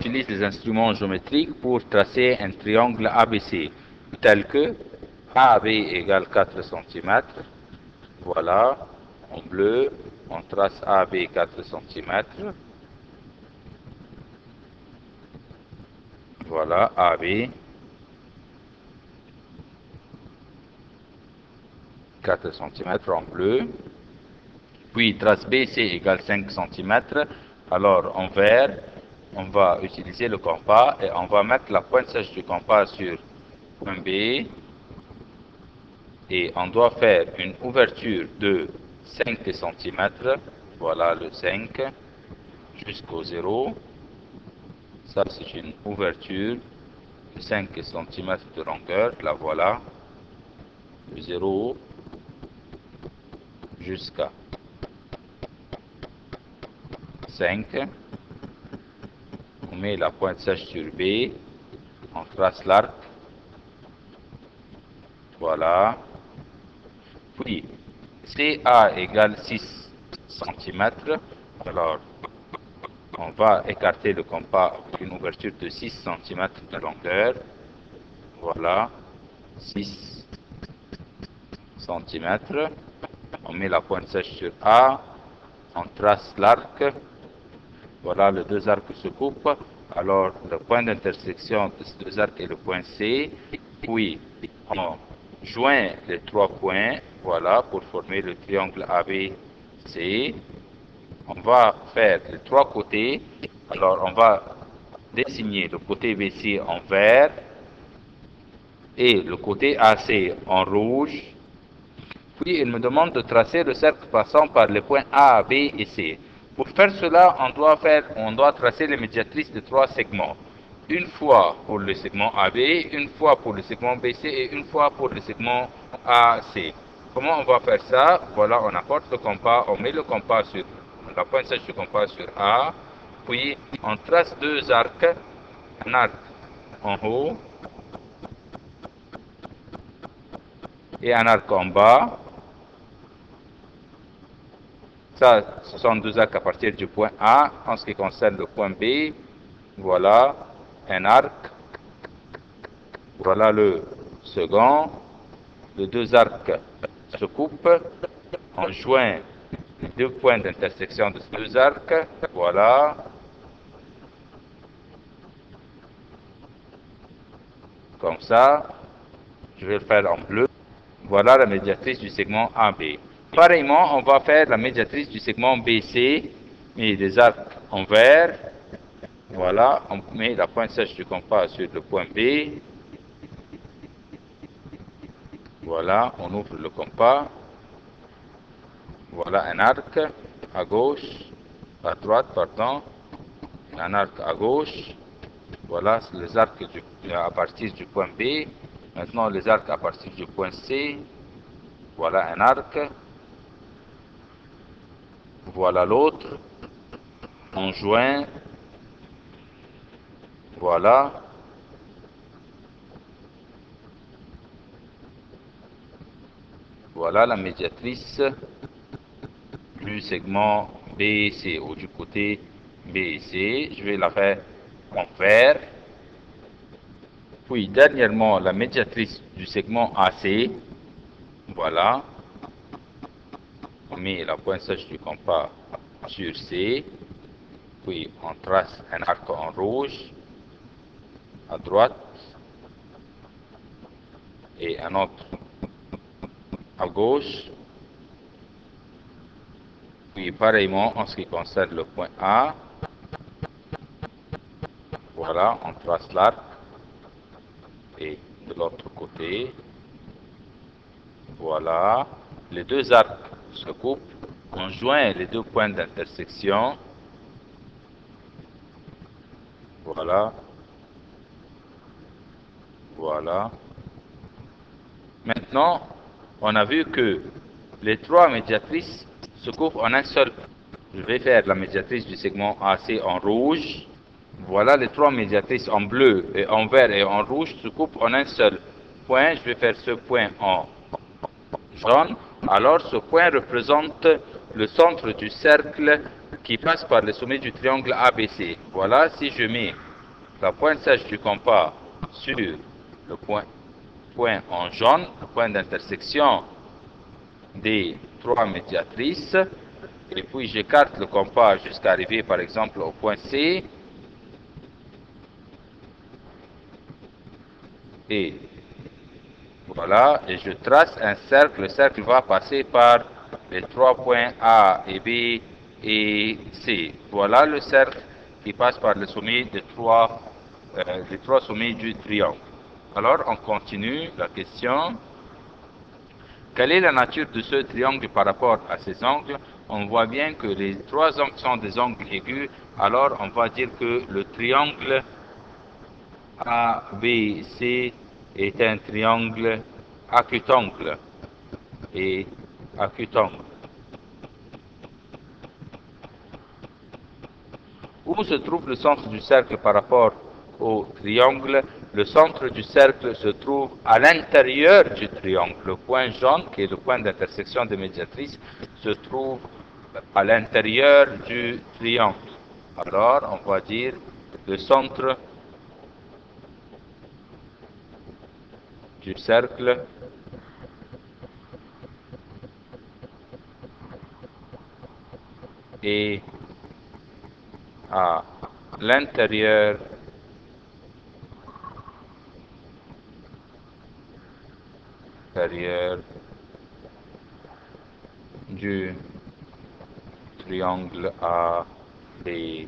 utilise les instruments géométriques pour tracer un triangle ABC, tel que AB égale 4 cm. Voilà, en bleu, on trace AB 4 cm. Voilà, AB 4 cm en bleu. Puis trace BC égale 5 cm. Alors en vert, on va utiliser le compas et on va mettre la pointe sèche du compas sur point B. Et on doit faire une ouverture de 5 cm. Voilà le 5 jusqu'au 0. Ça, c'est une ouverture de 5 cm de longueur. La voilà. De 0 jusqu'à 5. On met la pointe sèche sur B. On trace l'arc. Voilà. Puis, CA égale 6 cm. Alors, on va écarter le compas avec une ouverture de 6 cm de longueur. Voilà. 6 cm. On met la pointe sèche sur A. On trace l'arc. Voilà, les deux arcs se coupent. Alors, le point d'intersection de ces deux arcs est le point C. Puis, on joint les trois points, voilà, pour former le triangle ABC. On va faire les trois côtés. Alors, on va dessiner le côté BC en vert et le côté AC en rouge. Puis, il me demande de tracer le cercle passant par les points A, B et C. Pour faire cela, on doit tracer les médiatrices de trois segments. Une fois pour le segment AB, une fois pour le segment BC et une fois pour le segment AC. Comment on va faire ça? Voilà, on apporte le compas, on met le compas sur la pointe sèche du compas sur A, puis on trace deux arcs, un arc en haut et un arc en bas. Ça, ce sont deux arcs à partir du point A. En ce qui concerne le point B, voilà un arc. Voilà le second. Les deux arcs se coupent. On joint les deux points d'intersection de ces deux arcs. Voilà. Comme ça. Je vais le faire en bleu. Voilà la médiatrice du segment AB. Pareillement, on va faire la médiatrice du segment BC, et des arcs en vert. Voilà, on met la pointe sèche du compas sur le point B. Voilà, on ouvre le compas. Voilà un arc à gauche, à droite, pardon. Un arc à gauche. Voilà les arcs à partir du point B. Maintenant, les arcs à partir du point C. Voilà un arc. Voilà l'autre. On joint. Voilà. Voilà la médiatrice du segment BC ou du côté BC. Je vais la faire en vert. Puis dernièrement la médiatrice du segment AC. Voilà. On met la pointe sèche du compas sur C. Puis on trace un arc en rouge à droite et un autre à gauche. Puis pareillement en ce qui concerne le point A. Voilà, on trace l'arc et de l'autre côté. Voilà, les deux arcs se coupent. On joint les deux points d'intersection. Voilà. Voilà. Maintenant, on a vu que les trois médiatrices se coupent en un seul. Je vais faire la médiatrice du segment AC en rouge. Voilà les trois médiatrices en bleu, et en vert et en rouge se coupent en un seul point. Je vais faire ce point en jaune. Alors ce point représente le centre du cercle qui passe par le sommet du triangle ABC. Voilà, si je mets la pointe sèche du compas sur le point en jaune, le point d'intersection des trois médiatrices, et puis j'écarte le compas jusqu'à arriver par exemple au point C, et voilà, et je trace un cercle. Le cercle va passer par les trois points A et B et C. Voilà le cercle qui passe par le sommet des trois sommets du triangle. Alors, on continue la question. Quelle est la nature de ce triangle par rapport à ces angles? On voit bien que les trois angles sont des angles aigus. Alors, on va dire que le triangle ABC est un triangle acutangle et acutangle. Où se trouve le centre du cercle par rapport au triangle? Le centre du cercle se trouve à l'intérieur du triangle. Le point jaune, qui est le point d'intersection des médiatrices, se trouve à l'intérieur du triangle. Alors, on va dire le centre du cercle est à l'intérieur du triangle ABC.